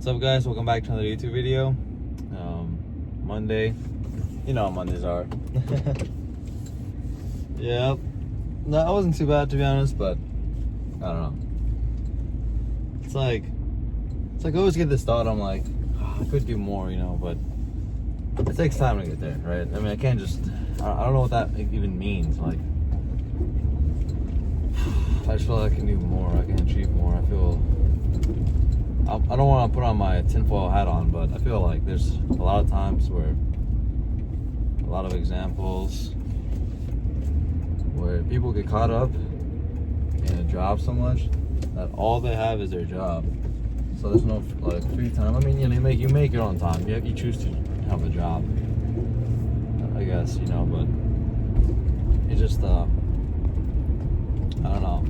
What's up, guys? Welcome back to another YouTube video. Monday. You know how Mondays are. Yep. No, it wasn't too bad, to be honest, but I don't know. It's like I always get this thought, I'm like, I could do more, but it takes time to get there, right? I mean, I can't just, I don't know what that even means. Like, I just feel like I can do more, I can achieve more. I don't want to put on my tinfoil hat on, but I feel like there's a lot of times where, a lot of examples where people get caught up in a job so much that all they have is their job. So there's no free time. I mean, you make your own time. You choose to have a job, I guess, but it just I don't know.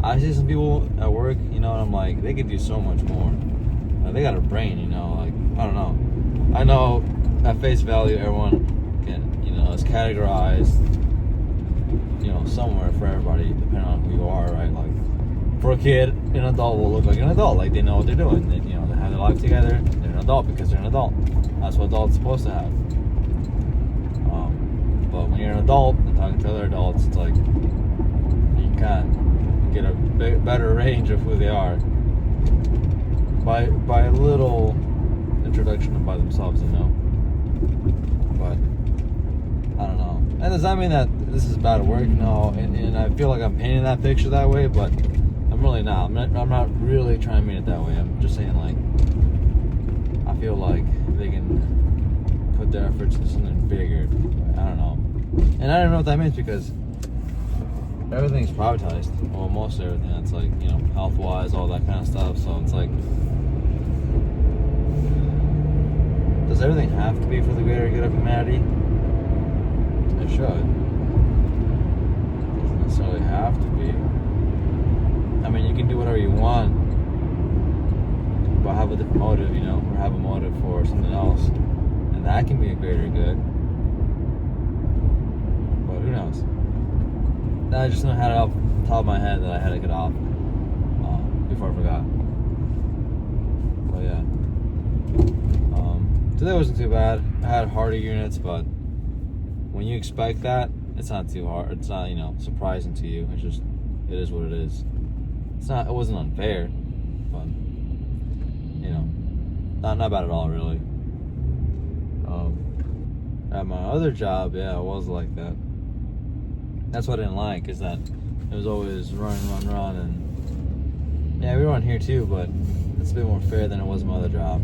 I see some people at work, and I'm like, they could do so much more. They got a brain, I don't know. I know at face value, everyone can, is categorized, somewhere for everybody, depending on who you are, right? Like, for a kid, an adult will look like an adult, like they know what they're doing. They have their life together. They're an adult because they're an adult. That's what adults are supposed to have. But when you're an adult and talking to other adults, it's like you can't get a better range of who they are by a little introduction by themselves, But I don't know. And does that mean that this is bad work? No. And I feel like I'm painting that picture that way, but I'm really not. I'm not really trying to mean it that way. I'm just saying, like, I feel like they can put their efforts into something bigger. I don't know. And I don't know what that means because everything's privatized. Well, most everything. That's like, health-wise, all that kind of stuff. So it's like, does everything have to be for the greater good of humanity? It should. It doesn't necessarily have to be. I mean, you can do whatever you want, but have a different motive, or have a motive for something else, and that can be a greater good. But who knows? I just had it off the top of my head that I had to get off before I forgot. But yeah, today wasn't too bad. I had harder units, but when you expect that, it's not too hard. It's not, surprising to you. It's just, it is what it is. It wasn't unfair, but not bad at all, really. At my other job, yeah, it was like that. That's what I didn't like, is that it was always run, and yeah, we run here too, but it's a bit more fair than it was my other job.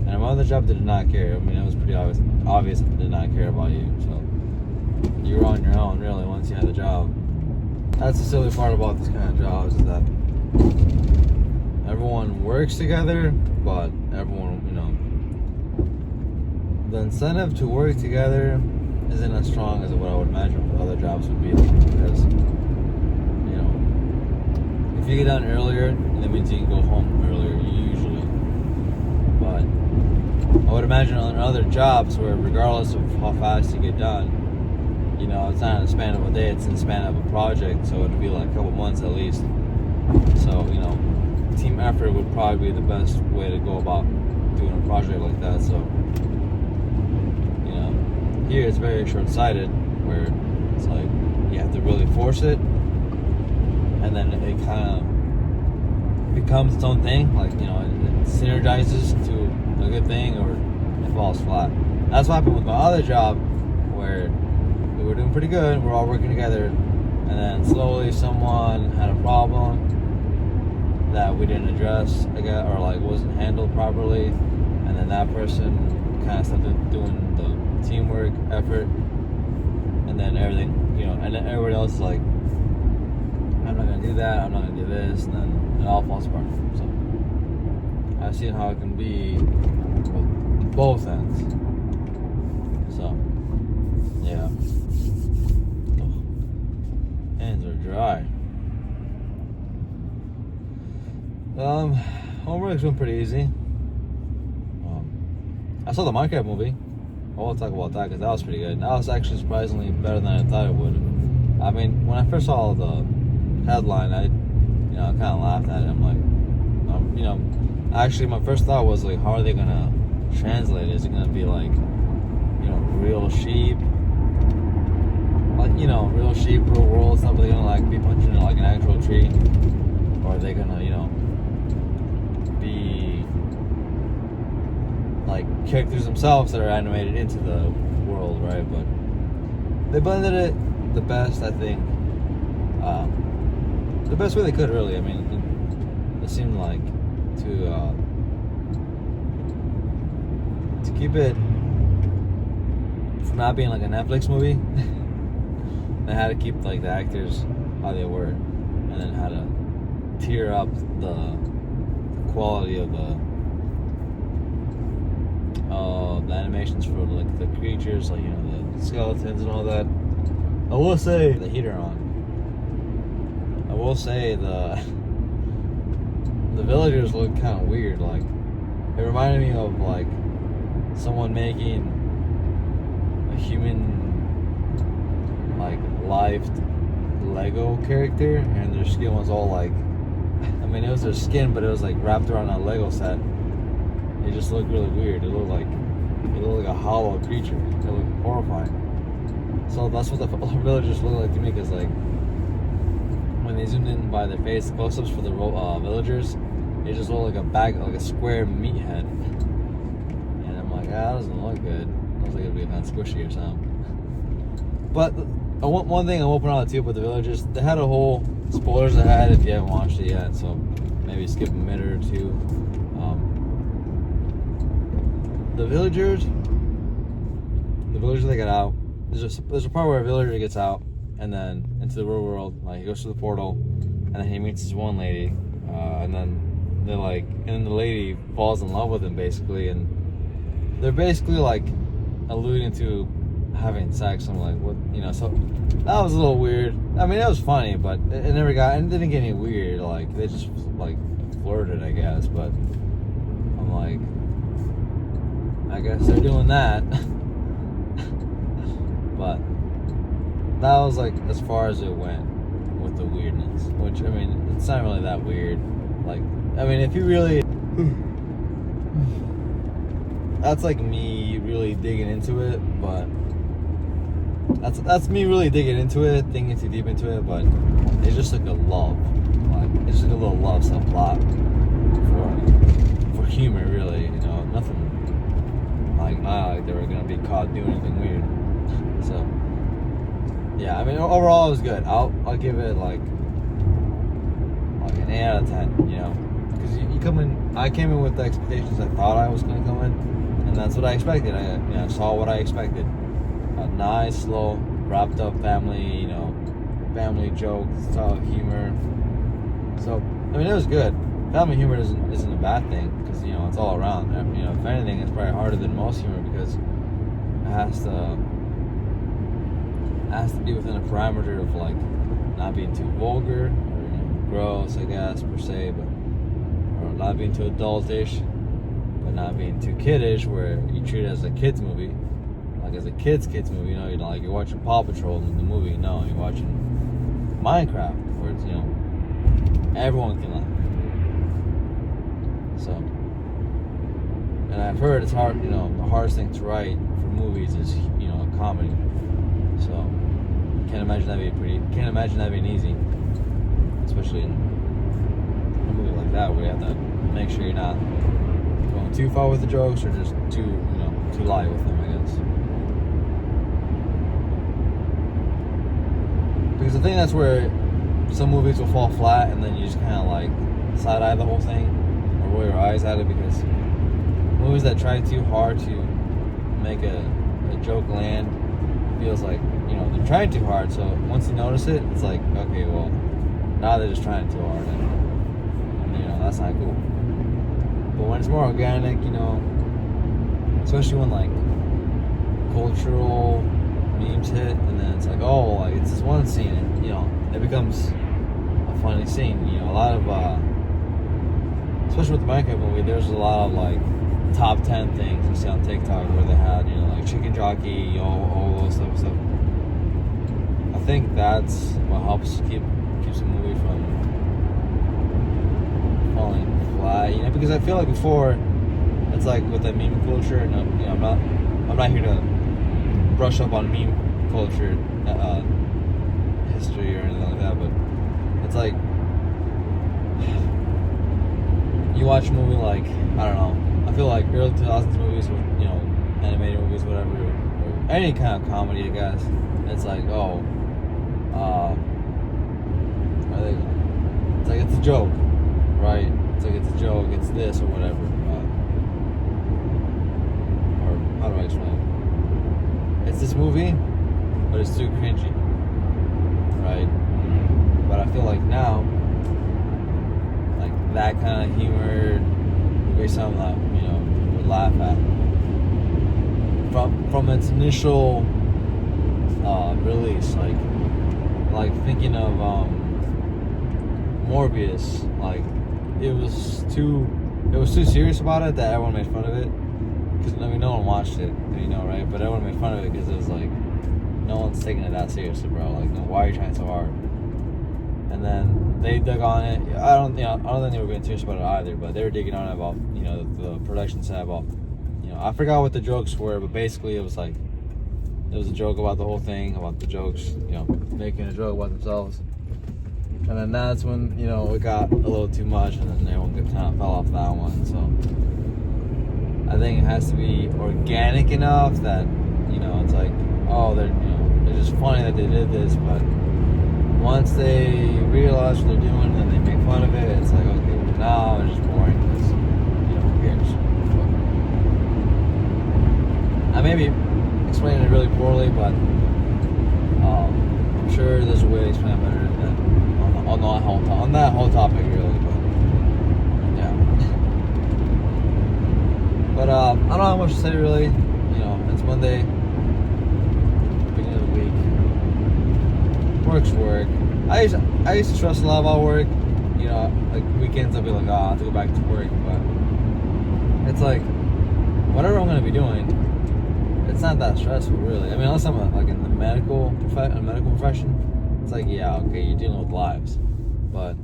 And my other job did not care. I mean, it was pretty obvious it did not care about you. So you were on your own, really, once you had a job. That's the silly part about this kind of jobs, is that everyone works together, but everyone, the incentive to work together isn't as strong as what I would imagine other jobs would be, because if you get done earlier, that means you can go home earlier usually. But I would imagine on other jobs where, regardless of how fast you get done, it's not in the span of a day, it's in the span of a project, so it'd be like a couple months at least. So team effort would probably be the best way to go about doing a project like that. So here it's very short-sighted, where it's like you have to really force it, and then it kind of becomes its own thing. Like, it synergizes to a good thing, or it falls flat. That's what happened with my other job, where we were doing pretty good, we're all working together, and then slowly someone had a problem that we didn't address, I guess, or wasn't handled properly, and then that person kind of started doing the teamwork effort, and then everything, and then everybody else is like, I'm not gonna do that, I'm not gonna do this, and then it all falls apart. So I've seen how it can be with both ends. So yeah, hands are dry. Homework's been pretty easy. I saw the Minecraft movie. I won't talk about that because that was pretty good. That was actually surprisingly better than I thought it would. I mean, when I first saw the headline, I kind of laughed at it. I'm like, Actually, my first thought was like, how are they gonna translate it? Is it gonna be like, real sheep? Like, real sheep, real world stuff? Are they gonna like be punching in like an actual tree? Or are they gonna, be like characters themselves that are animated into the world, right? But they blended it the best, I think. The best way they could, really. I mean, it seemed like to keep it from not being like a Netflix movie. They had to keep like the actors how they were, and then had to tier up the quality of the animations for like the creatures, like the skeletons and all that. I will say the heater on. I will say the villagers look kind of weird. Like, it reminded me of like someone making a human like lived Lego character, and their skin was all like, I mean, it was their skin, but it was like wrapped around a Lego set. It just looked really weird. It looked like a hollow creature. It looked horrifying. So that's what the villagers look like to me, because like when they zoomed in by their face, the close-ups for the villagers, they just look like a bag, like a square meat head. And I'm like, that doesn't look good. Looks like it'd be kind of squishy or something. But one thing I will point out too about the villagers, they had a whole spoilers ahead if you haven't watched it yet, so maybe skip a minute or two. The villagers that get out, there's a part where a villager gets out and then into the real world, like he goes through the portal, and then he meets this one lady, and then the lady falls in love with him basically, and they're basically like alluding to having sex. I'm like, what, so that was a little weird. I mean, it was funny, but it didn't get any weird. Like, they just like flirted, I guess, but I'm like, I guess they're doing that. But that was like as far as it went with the weirdness, which, I mean, it's not really that weird. Like, I mean, if you really that's like me really digging into it, but that's me really digging into it, thinking too deep into it. But it's just like a love, it's just like a little love subplot for humor, really. Nothing like, not like they were gonna be caught doing anything weird. So yeah, I mean, overall it was good. I'll give it like an 8 out of 10. Because I came in with the expectations I thought I was gonna come in, and that's what I expected. I saw what I expected. A nice, slow, wrapped up family, family jokes, style humor. So, I mean, it was good. Family humor isn't a bad thing, because, it's all around. If anything, it's probably harder than most humor, because it has to be within a parameter of, like, not being too vulgar, or, gross, I guess, per se, or not being too adultish, but not being too kiddish, where you treat it as a kid's movie. Like, as a kid's movie, you're watching Paw Patrol in the movie. No, you're watching Minecraft, where it's, everyone can laugh. So, and I've heard it's hard, the hardest thing to write for movies is, a comedy. So, can't imagine that being easy, especially in a movie like that, where you have to make sure you're not going too far with the jokes, or just too light with them, I guess. Because I think that's where some movies will fall flat, and then you just kind of like side eye the whole thing, or roll your eyes at it, because movies that try too hard to make a joke land feels like, they're trying too hard. So once you notice it, it's like, okay, well, now they're just trying too hard, and that's not cool. But when it's more organic, especially when like cultural memes hit, and then it's like, oh, like it's this one scene, and it becomes a funny scene. A lot of especially with the Minecraft movie, there's a lot of like top 10 things you see on TikTok where they had, like chicken jockey, all those stuff. I think that's what helps keeps a movie from falling glad, because I feel like before, it's like with the meme culture, and I'm not here to brush up on meme culture history or anything like that, but it's like you watch a movie like, I don't know, I feel like early 2000s movies, or animated movies, whatever, or any kind of comedy, I guess. It's like, it's like it's a joke, right? It's like it's a joke, it's this or whatever. Or how do I explain it? It's this movie, but it's too cringy, right? But I feel like now, like that kind of humor would be something that would laugh at. From its initial release, like thinking of Morbius, like it was too serious about it that everyone made fun of it. Because no one watched it, right? But everyone made fun of it because it was like no one's taking it that seriously, bro. Like, no, why are you trying so hard? And then they dug on it. I don't think they were being serious about it either, but they were digging on it about the production side about. I forgot what the jokes were, but basically it was like it was a joke about the whole thing, about the jokes, making a joke about themselves. And then that's when it got a little too much, and then everyone kind of fell off that one. So I think it has to be organic enough that it's like, oh, it's just funny that they did this, but once they realize what they're doing and they make fun of it, it's like, okay, now it's just boring because who cares? I may be explaining it really poorly, but I'm sure there's a way to explain it better than on that whole topic, really. But yeah. But I don't have much to say, really. It's Monday, beginning of the week. Work's work. I used to stress a lot about work. Like weekends I'll be like, I have to go back to work, but it's like whatever I'm gonna be doing, it's not that stressful, really. I mean, unless I'm like in the medical profession, it's like, yeah, okay, you're dealing with lives. But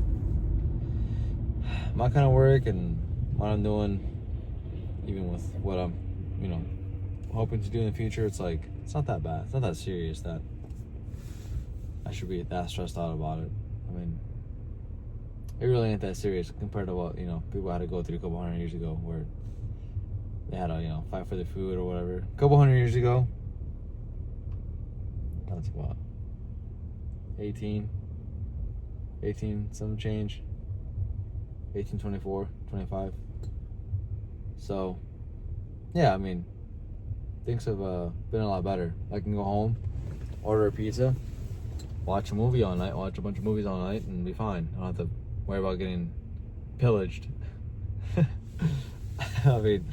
my kind of work and what I'm doing, even with what I'm, hoping to do in the future, it's like, it's not that bad. It's not that serious that I should be that stressed out about it. I mean, it really ain't that serious compared to what, people had to go through a couple hundred years ago, where they had to, fight for their food or whatever. A couple hundred years ago, that's what, 18 some change, 1824, 25. So, yeah, I mean, things have been a lot better. I can go home, order a pizza, watch a movie all night, watch a bunch of movies all night, and be fine. I don't have to worry about getting pillaged. I mean,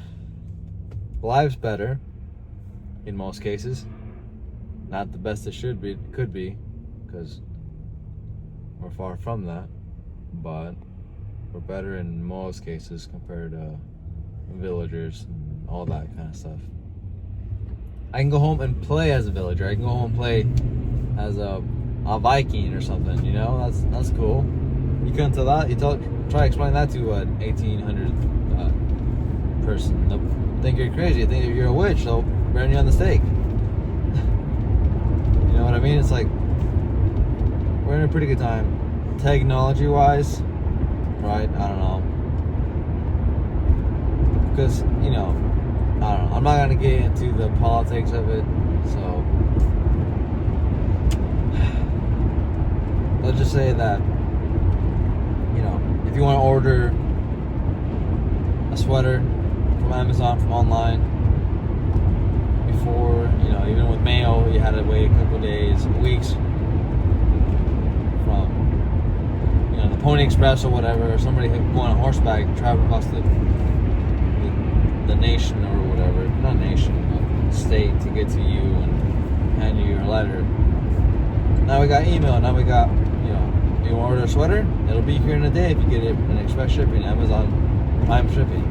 life's better in most cases. Not the best it could be, because we're far from that. But we're better in most cases compared to villagers and all that kind of stuff. I can go home and play as a villager. I can go home and play as a Viking or something. That's cool. You couldn't tell that. Try to explain that to an 1800 person. They'll think you're crazy. They think you're a witch. They'll burn you on the stake. You know what I mean? It's like we're in a pretty good time, technology-wise, right? I don't know, because I don't know. I'm not gonna get into the politics of it. So let's just say that if you want to order a sweater from Amazon, from online, before, even with mail, you had to wait a couple days, weeks, from, the Pony Express or whatever, or somebody going on horseback, travel across the nation or whatever, not nation, but state, to get to you and hand you your letter. Now we got email, now we got, you want to order a sweater? It'll be here in a day if you get it in express shipping, Amazon Prime shipping.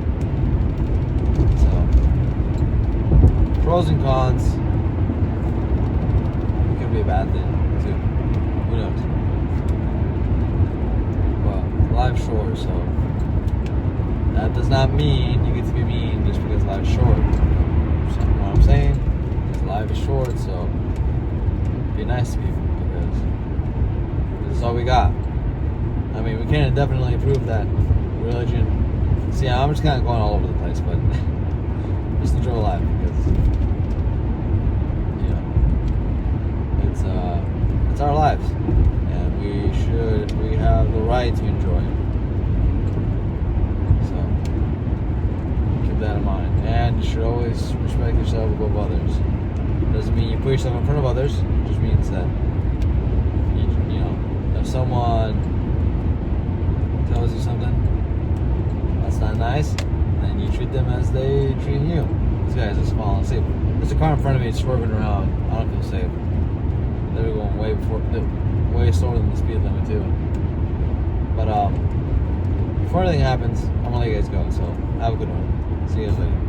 So, pros and cons. It could be a bad thing too. Who knows? Well, life's short, so that does not mean you get to be mean just because life's short. You know what I'm saying? Because life is short, so be nice to people because this is all we got. I mean, we can definitely prove that religion. See, I'm just kind of going all over the place, but just enjoy life because it's our lives, and we have the right to enjoy it. So keep that in mind, and you should always respect yourself above others. Doesn't mean you put yourself in front of others. It just means that you know, if someone tells you something that's not nice, then you treat them as they treat you. These guys are small and safe. There's a car in front of me swerving around. I don't feel safe. They're going way slower than the speed limit too. But before anything happens, I'm gonna let you guys go. So have a good one. See you guys later.